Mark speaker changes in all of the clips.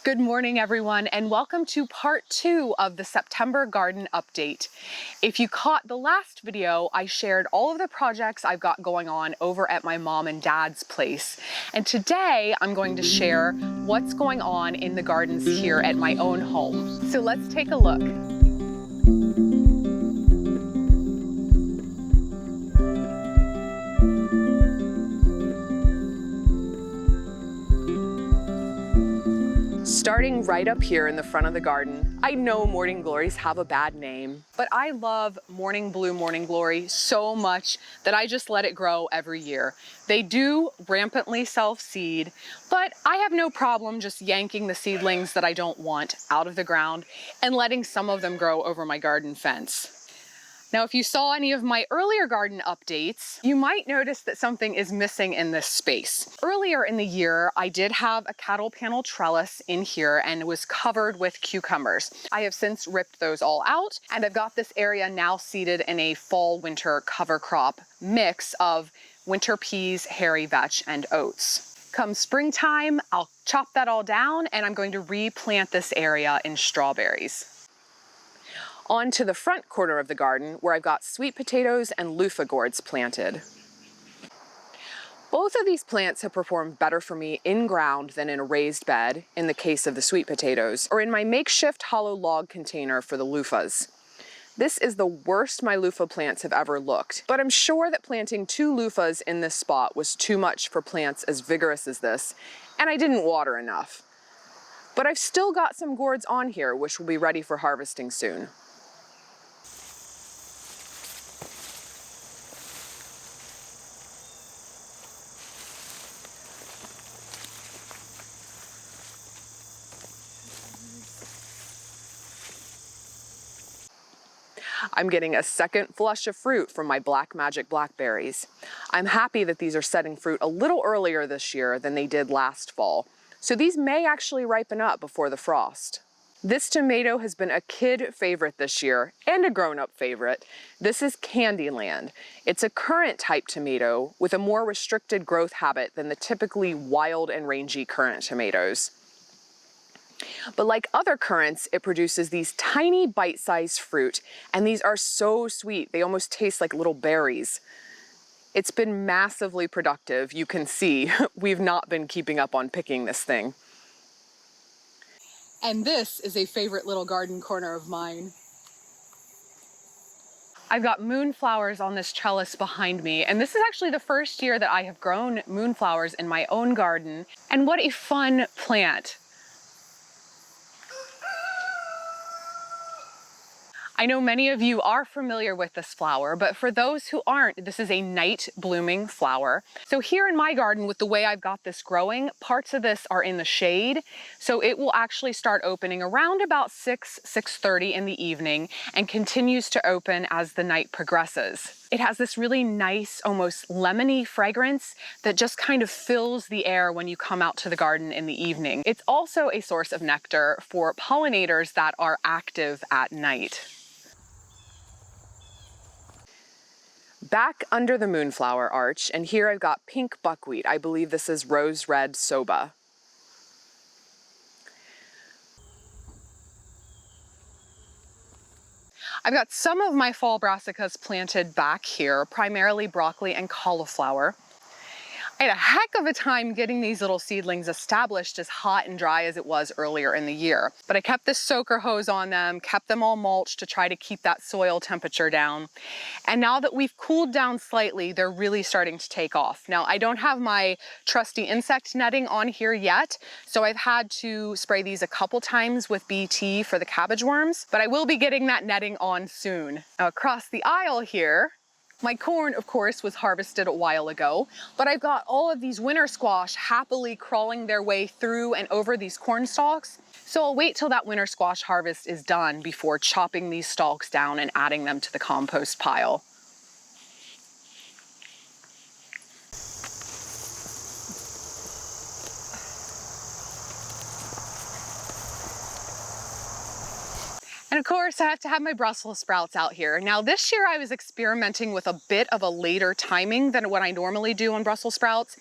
Speaker 1: Good morning, everyone, and welcome to part 2 of the September garden update. If you caught the last video, I shared all of the projects I've got going on over at my mom and dad's place. And today I'm going to share what's going on in the gardens here at my own home. So let's take a look. Starting right up here in the front of the garden, I know morning glories have a bad name, but I love morning blue morning glory so much that I just let it grow every year. They do rampantly self-seed, but I have no problem just yanking the seedlings that I don't want out of the ground and letting some of them grow over my garden fence. Now, if you saw any of my earlier garden updates, you might notice that something is missing in this space. Earlier in the year, I did have a cattle panel trellis in here and it was covered with cucumbers. I have since ripped those all out, and I've got this area now seeded in a fall-winter cover crop mix of winter peas, hairy vetch, and oats. Come springtime, I'll chop that all down and I'm going to replant this area in strawberries. On to the front corner of the garden where I've got sweet potatoes and loofah gourds planted. Both of these plants have performed better for me in ground than in a raised bed, in the case of the sweet potatoes, or in my makeshift hollow log container for the loofahs. This is the worst my loofah plants have ever looked, but I'm sure that planting 2 loofahs in this spot was too much for plants as vigorous as this, and I didn't water enough. But I've still got some gourds on here which will be ready for harvesting soon. I'm getting a second flush of fruit from my Black Magic Blackberries. I'm happy that these are setting fruit a little earlier this year than they did last fall, so these may actually ripen up before the frost. This tomato has been a kid favorite this year and a grown-up favorite. This is Candyland. It's a currant type tomato with a more restricted growth habit than the typically wild and rangy currant tomatoes. But like other currants, it produces these tiny bite-sized fruit, and these are so sweet, they almost taste like little berries. It's been massively productive. You can see we've not been keeping up on picking this thing. And this is a favorite little garden corner of mine. I've got moonflowers on this trellis behind me, and this is actually the first year that I have grown moonflowers in my own garden. And what a fun plant. I know many of you are familiar with this flower, but for those who aren't, this is a night blooming flower. So here in my garden, with the way I've got this growing, parts of this are in the shade. So it will actually start opening around about 6:30 in the evening and continues to open as the night progresses. It has this really nice, almost lemony fragrance that just kind of fills the air when you come out to the garden in the evening. It's also a source of nectar for pollinators that are active at night. Back under the moonflower arch, and here I've got pink buckwheat. I believe this is rose red soba. I've got some of my fall brassicas planted back here, primarily broccoli and cauliflower. I had a heck of a time getting these little seedlings established as hot and dry as it was earlier in the year. But I kept this soaker hose on them, kept them all mulched to try to keep that soil temperature down. And now that we've cooled down slightly, they're really starting to take off. Now, I don't have my trusty insect netting on here yet, so I've had to spray these a couple times with BT for the cabbage worms, but I will be getting that netting on soon. Now, across the aisle here, my corn, of course, was harvested a while ago, but I've got all of these winter squash happily crawling their way through and over these corn stalks. So I'll wait till that winter squash harvest is done before chopping these stalks down and adding them to the compost pile. And And of course, I have to have my Brussels sprouts out here. Now this year I was experimenting with a bit of a later timing than what I normally do on Brussels sprouts.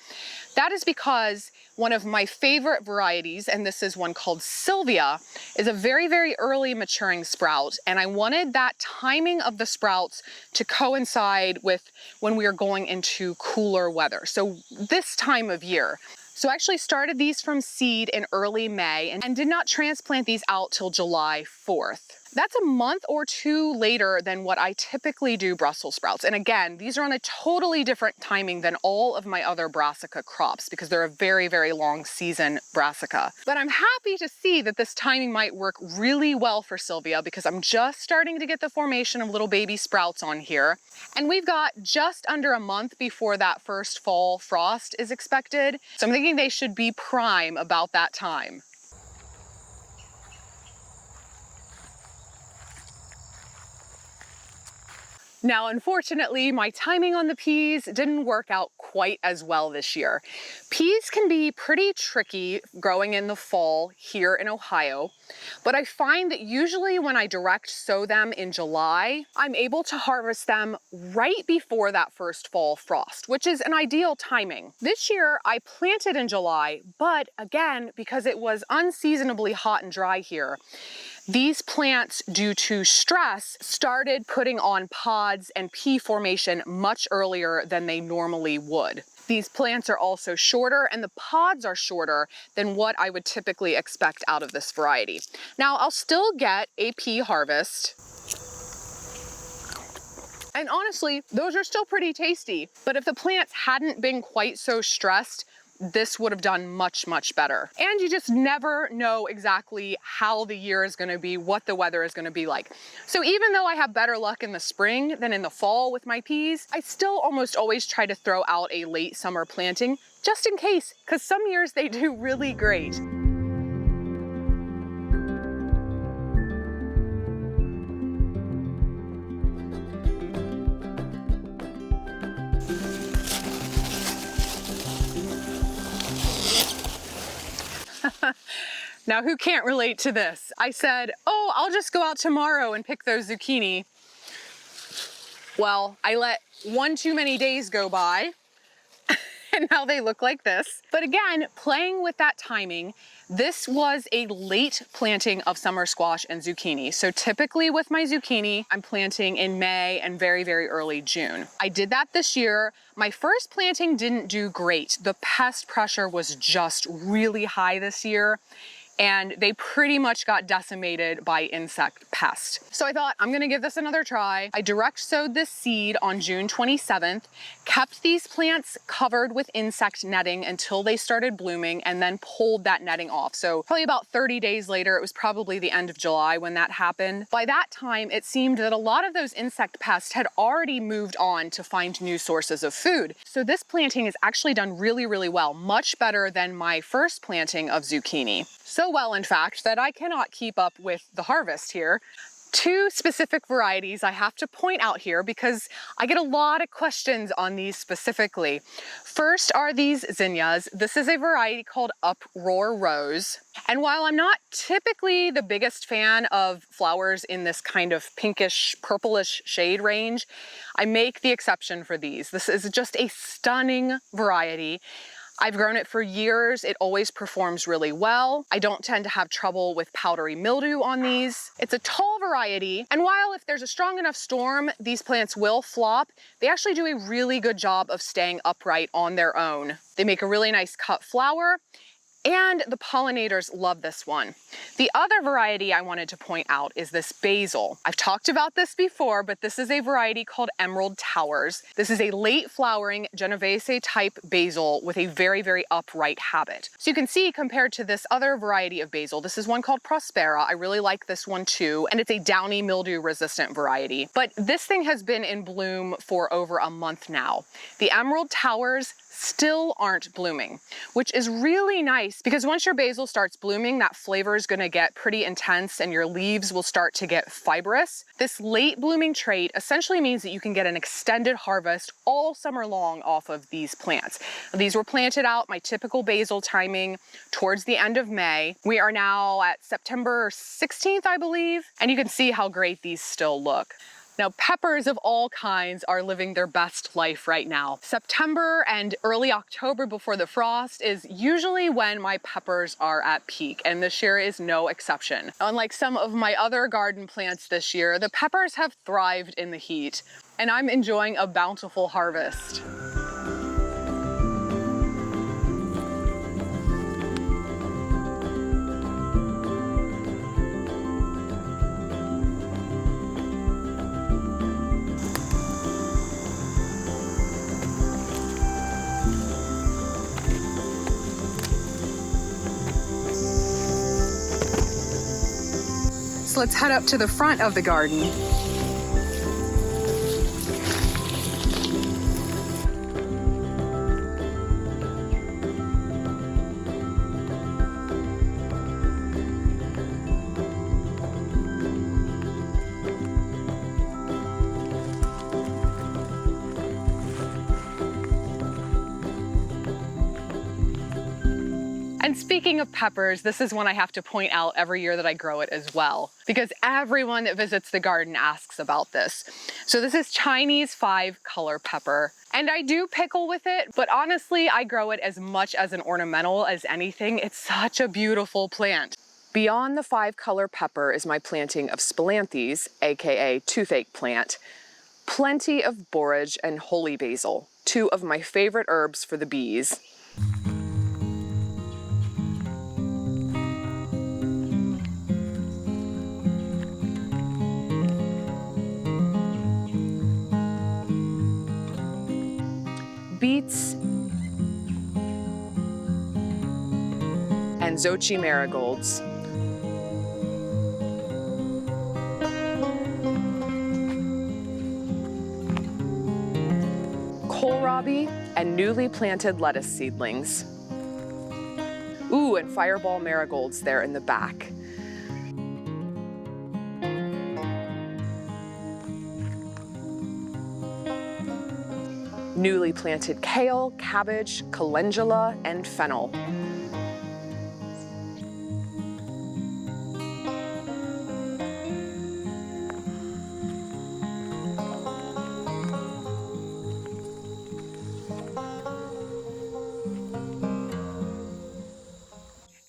Speaker 1: That is because one of my favorite varieties, and this is one called Sylvia, is a very, very early maturing sprout. And I wanted that timing of the sprouts to coincide with when we are going into cooler weather. So this time of year. So I actually started these from seed in early May and did not transplant these out till July 4th. That's a month or two later than what I typically do Brussels sprouts. And again, these are on a totally different timing than all of my other brassica crops because they're a very, very long season brassica. But I'm happy to see that this timing might work really well for Sylvia because I'm just starting to get the formation of little baby sprouts on here. And we've got just under a month before that first fall frost is expected. So I'm thinking they should be prime about that time. Now, unfortunately, my timing on the peas didn't work out quite as well this year. Peas can be pretty tricky growing in the fall here in Ohio, but I find that usually when I direct sow them in July, I'm able to harvest them right before that first fall frost, which is an ideal timing. This year, I planted in July, but again, because it was unseasonably hot and dry here, these plants, due to stress, started putting on pods and pea formation much earlier than they normally would. These plants are also shorter and the pods are shorter than what I would typically expect out of this variety. Now, I'll still get a pea harvest. And honestly, those are still pretty tasty. But if the plants hadn't been quite so stressed, this would have done much, much better. And you just never know exactly how the year is gonna be, what the weather is gonna be like. So even though I have better luck in the spring than in the fall with my peas, I still almost always try to throw out a late summer planting just in case, because some years they do really great. Now, who can't relate to this? I said, oh, I'll just go out tomorrow and pick those zucchini. Well, I let one too many days go by and now they look like this. But again, playing with that timing, this was a late planting of summer squash and zucchini. So typically with my zucchini, I'm planting in May and very, very early June. I did that this year. My first planting didn't do great. The pest pressure was just really high this year, and they pretty much got decimated by insect pest. So I thought, I'm gonna give this another try. I direct sowed this seed on June 27th, kept these plants covered with insect netting until they started blooming, and then pulled that netting off. So probably about 30 days later, it was probably the end of July when that happened. By that time, it seemed that a lot of those insect pests had already moved on to find new sources of food. So this planting has actually done really, really well, much better than my first planting of zucchini. So well, in fact, that I cannot keep up with the harvest here. Two specific varieties I have to point out here because I get a lot of questions on these specifically. First are these zinnias. This is a variety called Uproar Rose. And while I'm not typically the biggest fan of flowers in this kind of pinkish, purplish shade range, I make the exception for these. This is just a stunning variety. I've grown it for years. It always performs really well. I don't tend to have trouble with powdery mildew on these. It's a tall variety, and while if there's a strong enough storm, these plants will flop, they actually do a really good job of staying upright on their own. They make a really nice cut flower, and the pollinators love this one. The other variety I wanted to point out is this basil. I've talked about this before, but this is a variety called Emerald Towers. This is a late flowering Genovese type basil with a very, very upright habit. So you can see compared to this other variety of basil, this is one called Prospera. I really like this one too, and it's a downy mildew resistant variety. But this thing has been in bloom for over a month now. The Emerald Towers still aren't blooming, which is really nice nice because once your basil starts blooming, that flavor is going to get pretty intense and your leaves will start to get fibrous. This late blooming trait essentially means that you can get an extended harvest all summer long off of these plants. These were planted out my typical basil timing towards the end of May. We are now at September 16th, I believe, and you can see how great these still look. Now, peppers of all kinds are living their best life right now. September and early October before the frost is usually when my peppers are at peak, and this year is no exception. Unlike some of my other garden plants this year, the peppers have thrived in the heat, and I'm enjoying a bountiful harvest. So let's head up to the front of the garden. And speaking of peppers, this is one I have to point out every year that I grow it as well, because everyone that visits the garden asks about this. So this is Chinese 5-color pepper. And I do pickle with it, but honestly, I grow it as much as an ornamental as anything. It's such a beautiful plant. Beyond the 5-color pepper is my planting of spilanthes, aka toothache plant, plenty of borage and holy basil, 2 of my favorite herbs for the bees. Beets and zochi marigolds. Kohlrabi and newly planted lettuce seedlings. Ooh, and fireball marigolds there in the back. Newly planted kale, cabbage, calendula, and fennel.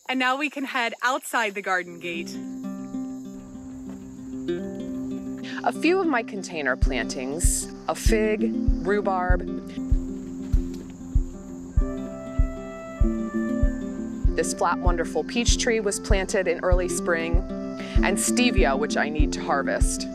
Speaker 1: And now we can head outside the garden gate. A few of my container plantings, a fig, rhubarb. This flat, wonderful peach tree was planted in early spring, and stevia, which I need to harvest.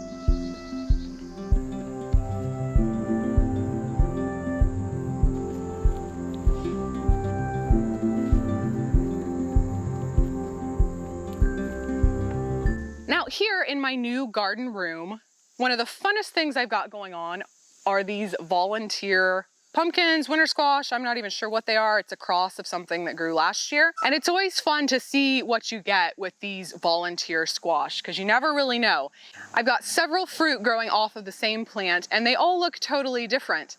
Speaker 1: Now here in my new garden room, one of the funnest things I've got going on are these volunteer pumpkins, winter squash. I'm not even sure what they are. It's a cross of something that grew last year. And it's always fun to see what you get with these volunteer squash, because you never really know. I've got several fruit growing off of the same plant, and they all look totally different.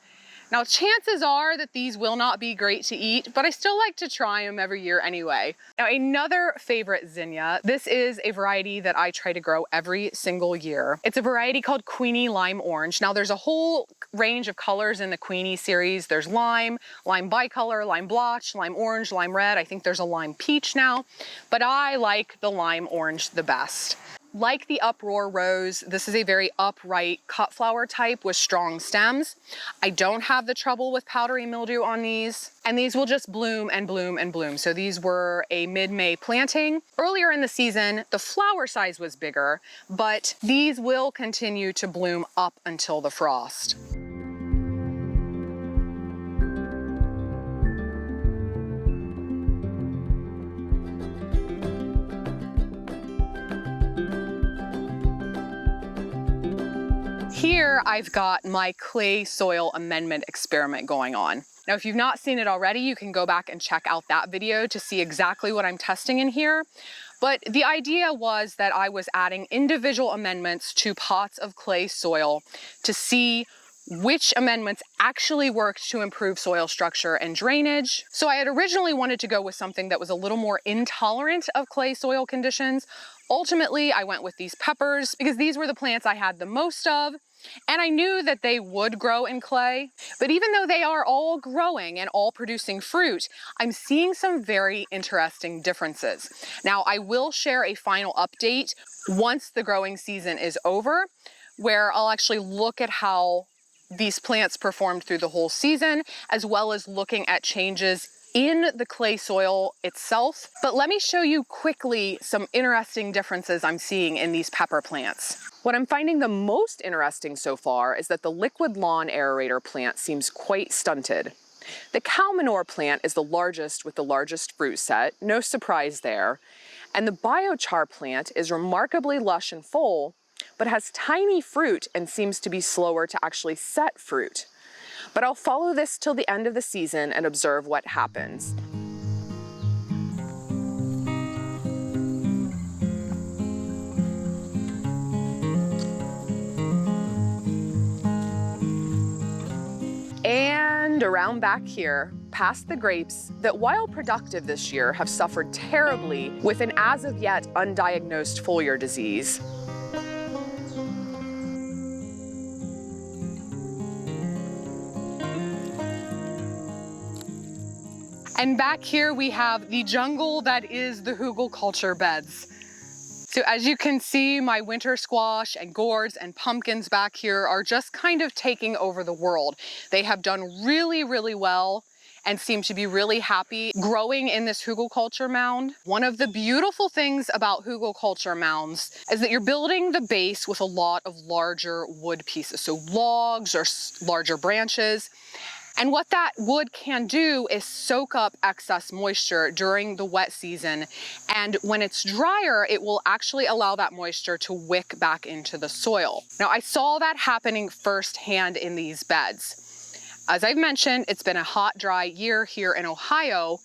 Speaker 1: Now, chances are that these will not be great to eat, but I still like to try them every year anyway. Now, another favorite zinnia. This is a variety that I try to grow every single year. It's a variety called Queenie Lime Orange. Now, there's a whole range of colors in the Queenie series. There's lime, lime bicolor, lime blotch, lime orange, lime red. I think there's a lime peach now, but I like the lime orange the best. Like the Uproar Rose, this is a very upright cut flower type with strong stems. I don't have the trouble with powdery mildew on these, and these will just bloom and bloom and bloom. So these were a mid-May planting. Earlier in the season, the flower size was bigger, but these will continue to bloom up until the frost. Here I've got my clay soil amendment experiment going on. Now, if you've not seen it already, you can go back and check out that video to see exactly what I'm testing in here. But the idea was that I was adding individual amendments to pots of clay soil to see which amendments actually worked to improve soil structure and drainage. So I had originally wanted to go with something that was a little more intolerant of clay soil conditions. Ultimately, I went with these peppers because these were the plants I had the most of, and I knew that they would grow in clay. But even though they are all growing and all producing fruit, I'm seeing some very interesting differences. Now, I will share a final update once the growing season is over, where I'll actually look at how these plants performed through the whole season, as well as looking at changes in the clay soil itself. But let me show you quickly some interesting differences I'm seeing in these pepper plants. What I'm finding the most interesting so far is that the liquid lawn aerator plant seems quite stunted. The cow manure plant is the largest with the largest fruit set, no surprise there. And the biochar plant is remarkably lush and full, but has tiny fruit and seems to be slower to actually set fruit. But I'll follow this till the end of the season and observe what happens. And around back here, past the grapes, that while productive this year, have suffered terribly with an as of yet undiagnosed foliar disease. And back here we have the jungle that is the hugelkultur beds. So as you can see, my winter squash and gourds and pumpkins back here are just kind of taking over the world. They have done really, really well and seem to be really happy growing in this hugelkultur mound. One of the beautiful things about hugelkultur mounds is that you're building the base with a lot of larger wood pieces, so logs or larger branches. And what that wood can do is soak up excess moisture during the wet season. And when it's drier, it will actually allow that moisture to wick back into the soil. Now, I saw that happening firsthand in these beds. As I've mentioned, it's been a hot, dry year here in Ohio,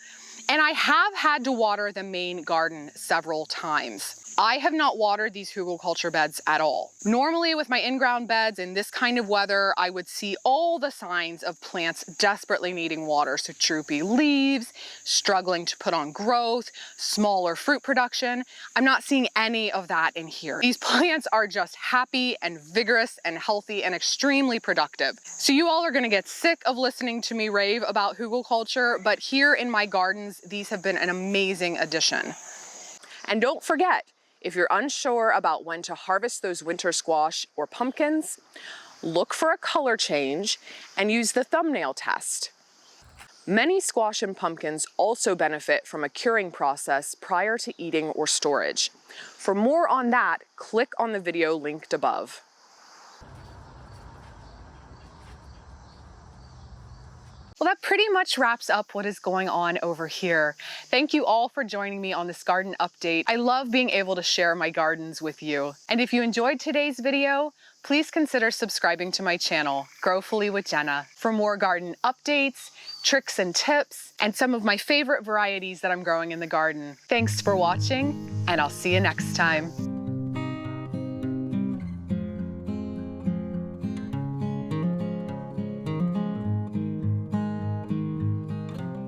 Speaker 1: and I have had to water the main garden several times. I have not watered these hugelkultur beds at all. Normally with my in-ground beds in this kind of weather, I would see all the signs of plants desperately needing water. So droopy leaves, struggling to put on growth, smaller fruit production. I'm not seeing any of that in here. These plants are just happy and vigorous and healthy and extremely productive. So you all are gonna get sick of listening to me rave about hugelkultur, but here in my gardens, these have been an amazing addition. And don't forget, if you're unsure about when to harvest those winter squash or pumpkins, look for a color change and use the thumbnail test. Many squash and pumpkins also benefit from a curing process prior to eating or storage. For more on that, click on the video linked above. Well, that pretty much wraps up what is going on over here. Thank you all for joining me on this garden update. I love being able to share my gardens with you. And if you enjoyed today's video, please consider subscribing to my channel, Growfully with Jenna, for more garden updates, tricks and tips, and some of my favorite varieties that I'm growing in the garden. Thanks for watching, and I'll see you next time.